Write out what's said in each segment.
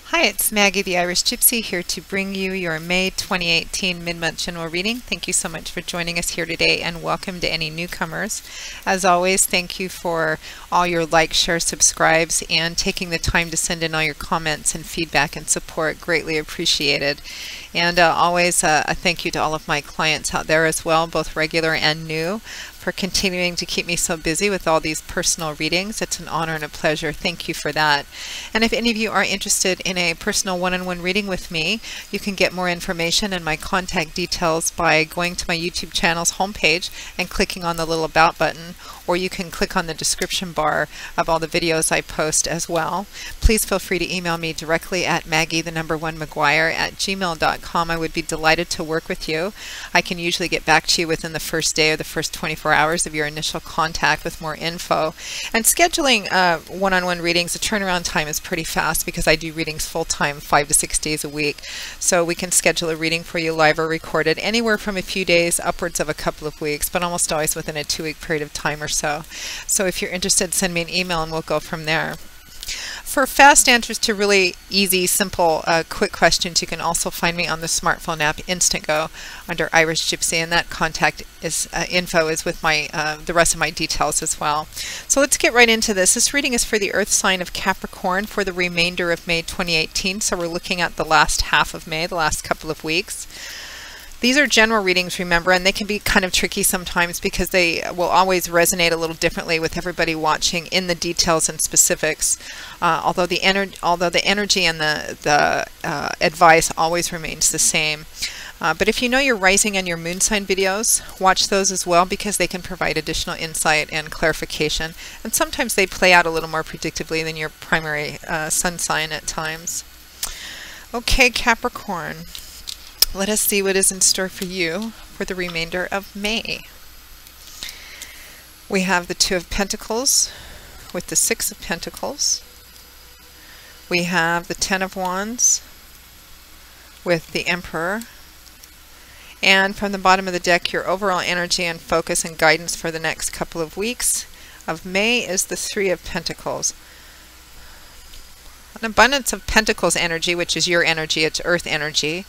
Hi, it's Maggie the Irish Gypsy here to bring you your May 2018 mid-month general reading. Thank you so much for joining us here today and welcome to any newcomers. As always, thank you for all your likes, shares, subscribes, and taking the time to send in all your comments and feedback and support. Greatly appreciated. And always a thank you to all of my clients out there as well, both regular and new, for continuing to keep me so busy with all these personal readings. It's an honor and a pleasure. Thank you for that. And if any of you are interested in a personal one-on-one reading with me, you can get more information and my contact details by going to my YouTube channel's homepage and clicking on the little About button, or you can click on the description bar of all the videos I post as well. Please feel free to email me directly at maggie1mcguire@gmail.com. I would be delighted to work with you. I can usually get back to you within the first day or the first 24 hours of your initial contact with more info. And scheduling one-on-one readings, the turnaround time is pretty fast because I do readings full-time 5 to 6 days a week. So we can schedule a reading for you live or recorded anywhere from a few days upwards of a couple of weeks, but almost always within a 2-week period of time or so. So if you're interested, send me an email and we'll go from there. For fast answers to really easy, simple, quick questions, you can also find me on the smartphone app Instantgo under Irish Gypsy, and that contact is info is with my the rest of my details as well. So let's get right into this. This reading is for the Earth sign of Capricorn for the remainder of May 2018. So we're looking at the last half of May, the last couple of weeks. These are general readings, remember, and they can be kind of tricky sometimes because they will always resonate a little differently with everybody watching in the details and specifics. Although the energy and the advice always remains the same. But if you know your rising and your moon sign videos, watch those as well because they can provide additional insight and clarification. And sometimes they play out a little more predictably than your primary sun sign at times. Okay, Capricorn. Let us see what is in store for you for the remainder of May. We have the Two of Pentacles with the Six of Pentacles. We have the Ten of Wands with the Emperor. And from the bottom of the deck, your overall energy and focus and guidance for the next couple of weeks of May is the Three of Pentacles. An abundance of Pentacles energy, which is your energy, it's earth energy.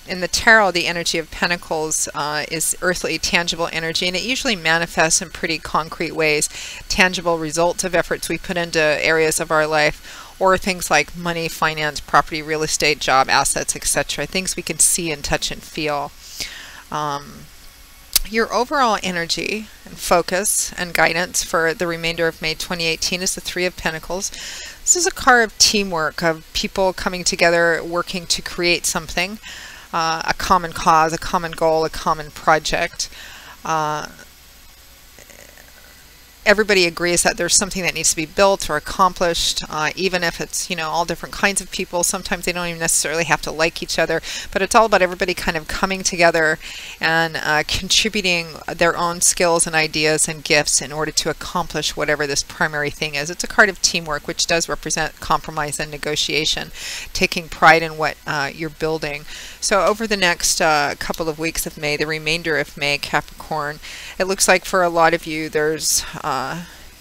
In the tarot, the energy of Pentacles is earthly, tangible energy, and it usually manifests in pretty concrete ways. Tangible results of efforts we put into areas of our life, or things like money, finance, property, real estate, job, assets, etc. Things we can see and touch and feel. Your overall energy and focus and guidance for the remainder of May 2018 is the Three of Pentacles. This is a card of teamwork, of people coming together, working to create something, a common cause, a common goal, a common project. Everybody agrees that there's something that needs to be built or accomplished, even if it's, you know, all different kinds of people. Sometimes they don't even necessarily have to like each other, but it's all about everybody kind of coming together and contributing their own skills and ideas and gifts in order to accomplish whatever this primary thing is. It's a card of teamwork, which does represent compromise and negotiation, taking pride in what you're building. So over the next couple of weeks of May, the remainder of May, Capricorn, it looks like for a lot of you, there's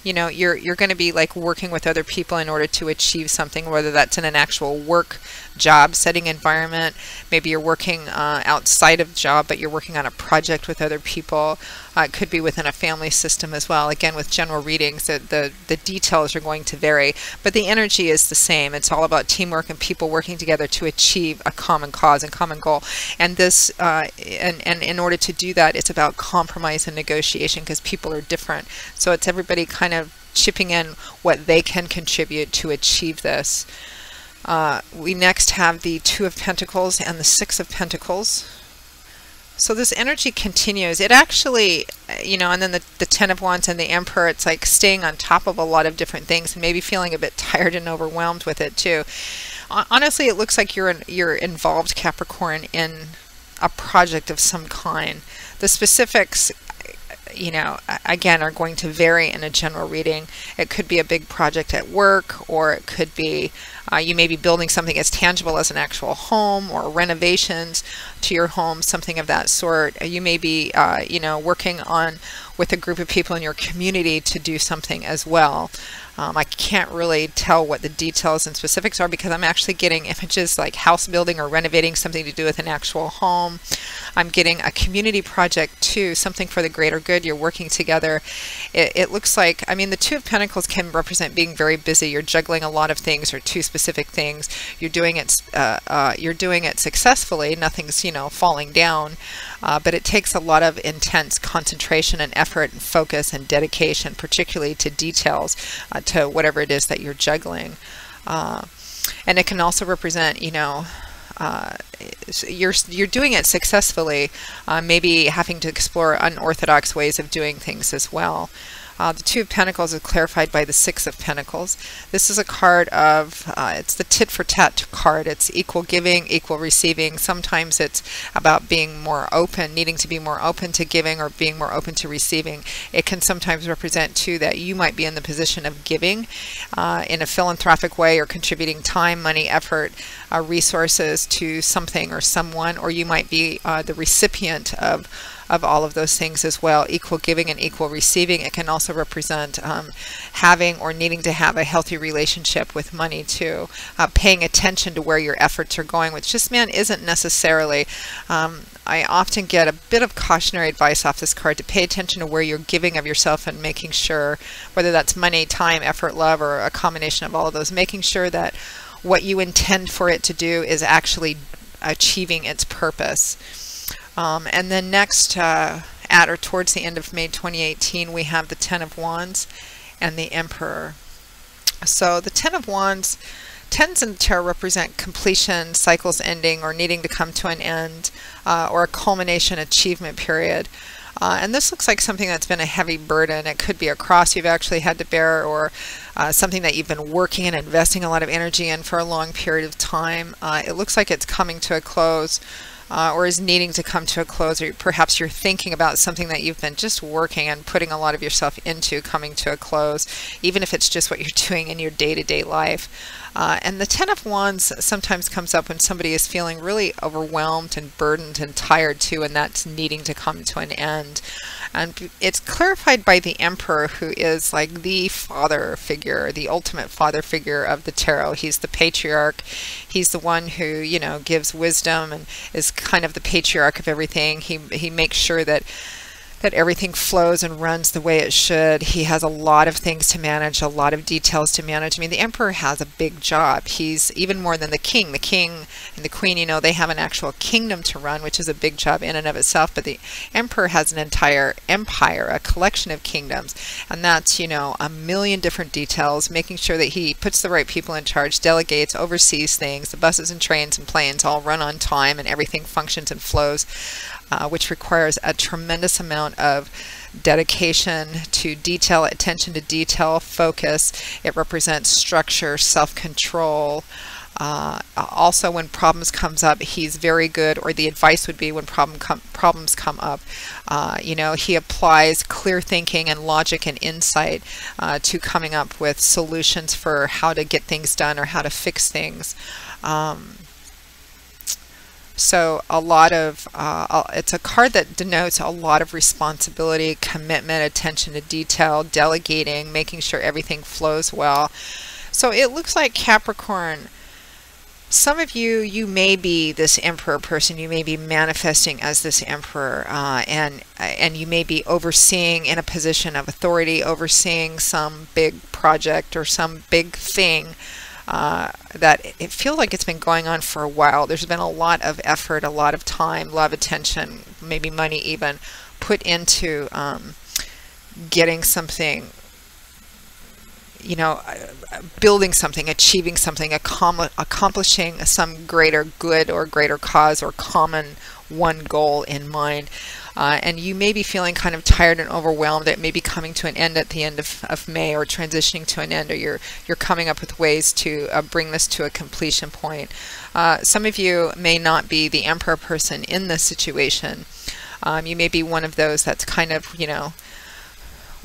you know, you're going to be like working with other people in order to achieve something, whether that's in an actual work job setting environment. Maybe you're working outside of job, but you're working on a project with other people. It could be within a family system as well. Again, with general readings, the details are going to vary, but the energy is the same. It's all about teamwork and people working together to achieve a common cause and common goal. And this, and in order to do that, it's about compromise and negotiation because people are different. So it's everybody kind of chipping in what they can contribute to achieve this. We next have the Two of Pentacles and the Six of Pentacles. So this energy continues. It actually, you know, and then the Ten of Wands and the Emperor, it's like staying on top of a lot of different things and maybe feeling a bit tired and overwhelmed with it too. Honestly, it looks like you're involved, Capricorn, in a project of some kind. The specifics, you know, again, are going to vary in a general reading. It could be a big project at work, or it could be You may be building something as tangible as an actual home or renovations to your home, something of that sort. You may be, working on with a group of people in your community to do something as well. I can't really tell what the details and specifics are because I'm actually getting images like house building or renovating, something to do with an actual home. I'm getting a community project too, something for the greater good. You're working together. It looks like, I mean, the Two of Pentacles can represent being very busy. You're juggling a lot of things or two specific things. You're doing it successfully. Nothing's, falling down. But it takes a lot of intense concentration and effort and focus and dedication, particularly to details, to whatever it is that you're juggling. And it can also represent, you're doing it successfully, maybe having to explore unorthodox ways of doing things as well. The Two of Pentacles is clarified by the Six of Pentacles. This is a card of, it's the tit for tat card. It's equal giving, equal receiving. Sometimes it's about being more open, needing to be more open to giving or being more open to receiving. It can sometimes represent too that you might be in the position of giving in a philanthropic way or contributing time, money, effort, resources to something or someone, or you might be the recipient of all of those things as well. Equal giving and equal receiving. It can also represent having or needing to have a healthy relationship with money too. Paying attention to where your efforts are going, which this man isn't necessarily. I often get a bit of cautionary advice off this card to pay attention to where you're giving of yourself and making sure, whether that's money, time, effort, love, or a combination of all of those, making sure that what you intend for it to do is actually achieving its purpose. And then next, at or towards the end of May 2018, we have the Ten of Wands and the Emperor. So the Ten of Wands, tens in the tarot represent completion, cycles ending, or needing to come to an end, or a culmination achievement period. And this looks like something that's been a heavy burden. It could be a cross you've actually had to bear, or something that you've been working and investing a lot of energy in for a long period of time. It looks like it's coming to a close. Or is needing to come to a close, or perhaps you're thinking about something that you've been just working and putting a lot of yourself into coming to a close, even if it's just what you're doing in your day-to-day life. And the Ten of Wands sometimes comes up when somebody is feeling really overwhelmed and burdened and tired too, and that's needing to come to an end. And it's clarified by the Emperor, who is like the father figure, the ultimate father figure of the tarot. He's the patriarch. He's the one who, gives wisdom and is kind of the patriarch of everything. He makes sure that everything flows and runs the way it should. He has a lot of things to manage, a lot of details to manage. I mean, the Emperor has a big job. He's even more than the King. The King and the Queen, they have an actual kingdom to run, which is a big job in and of itself. But the Emperor has an entire empire, a collection of kingdoms. And that's, a million different details, making sure that he puts the right people in charge, delegates, oversees things. The buses and trains and planes all run on time and everything functions and flows. Which requires a tremendous amount of dedication to detail, attention to detail, focus. It represents structure, self-control. Also, when problems comes up, he's very good, or the advice would be when problems come up, he applies clear thinking and logic and insight to coming up with solutions for how to get things done or how to fix things. So a lot of, it's a card that denotes a lot of responsibility, commitment, attention to detail, delegating, making sure everything flows well. So it looks like Capricorn, some of you may be this Emperor person. You may be manifesting as this Emperor, and you may be overseeing in a position of authority, overseeing some big project or some big thing. That it feels like it's been going on for a while. There's been a lot of effort, a lot of time, a lot of attention, maybe money even, put into getting something, building something, achieving something, accomplishing some greater good or greater cause or common one goal in mind. And you may be feeling kind of tired and overwhelmed. It may be coming to an end at the end of May, or transitioning to an end, or you're coming up with ways to bring this to a completion point. Some of you may not be the Emperor person in this situation. You may be one of those that's kind of,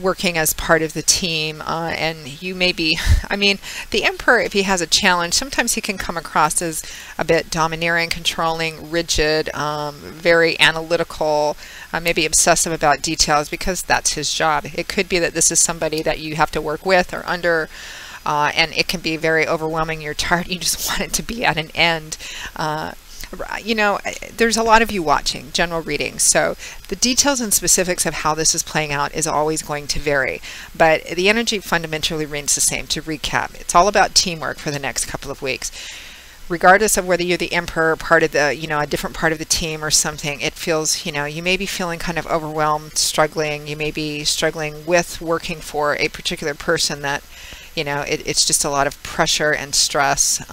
working as part of the team, and you may be, I mean, the Emperor, if he has a challenge, sometimes he can come across as a bit domineering, controlling, rigid, very analytical, maybe obsessive about details, because that's his job. It could be that this is somebody that you have to work with or under, and it can be very overwhelming. You're tired, you just want it to be at an end. You know, there's a lot of you watching general readings, so the details and specifics of how this is playing out is always going to vary, but the energy fundamentally remains the same. To recap, it's all about teamwork for the next couple of weeks. Regardless of whether you're the Emperor, part of the, you know, a different part of the team or something, it feels, you know, you may be feeling kind of overwhelmed, struggling. You may be struggling with working for a particular person that, you know, it's just a lot of pressure and stress,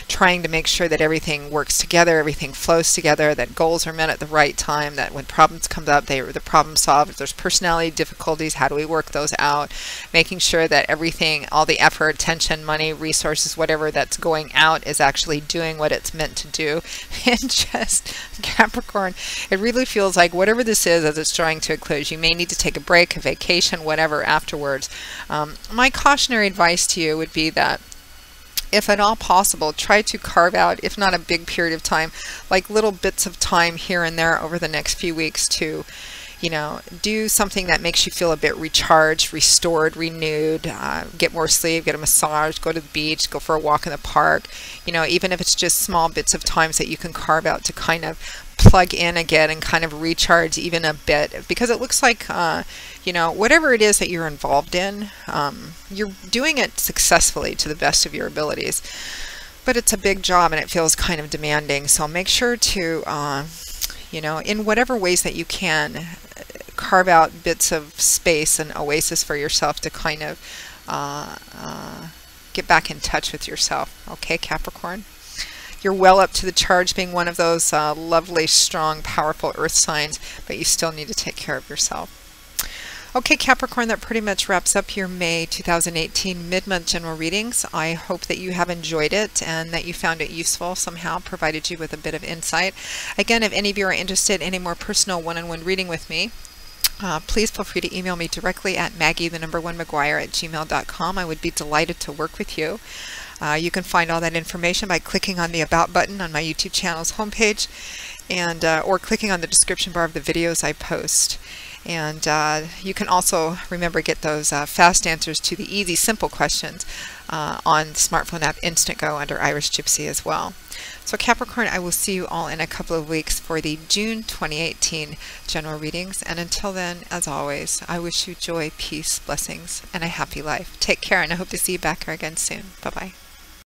trying to make sure that everything works together, everything flows together, that goals are met at the right time, that when problems come up, the problem solved. If there's personality difficulties, how do we work those out? Making sure that everything, all the effort, attention, money, resources, whatever that's going out is actually doing what it's meant to do. And just, Capricorn, it really feels like whatever this is, as it's drawing to a close, you may need to take a break, a vacation, whatever afterwards. My cautionary advice to you would be that, if at all possible, try to carve out, if not a big period of time, like little bits of time here and there over the next few weeks to, you know, do something that makes you feel a bit recharged, restored, renewed, get more sleep, get a massage, go to the beach, go for a walk in the park, you know, even if it's just small bits of times that you can carve out to kind of plug in again and kind of recharge even a bit, because it looks like, you know, whatever it is that you're involved in, you're doing it successfully to the best of your abilities, but it's a big job and it feels kind of demanding. So make sure to, you know, in whatever ways that you can, carve out bits of space and oasis for yourself to kind of get back in touch with yourself. Okay, Capricorn? You're well up to the charge, being one of those lovely, strong, powerful earth signs, but you still need to take care of yourself. Okay, Capricorn, that pretty much wraps up your May 2018 mid-month general readings. I hope that you have enjoyed it and that you found it useful somehow, provided you with a bit of insight. Again, if any of you are interested in a more personal one-on-one reading with me, please feel free to email me directly at Maggie1McGuire@gmail.com. I would be delighted to work with you. You can find all that information by clicking on the About button on my YouTube channel's homepage, and or clicking on the description bar of the videos I post. And you can also, remember, get those fast answers to the easy, simple questions on the smartphone app Instantgo under Irish Gypsy as well. So Capricorn, I will see you all in a couple of weeks for the June 2018 general readings. And until then, as always, I wish you joy, peace, blessings, and a happy life. Take care, and I hope to see you back here again soon. Bye-bye.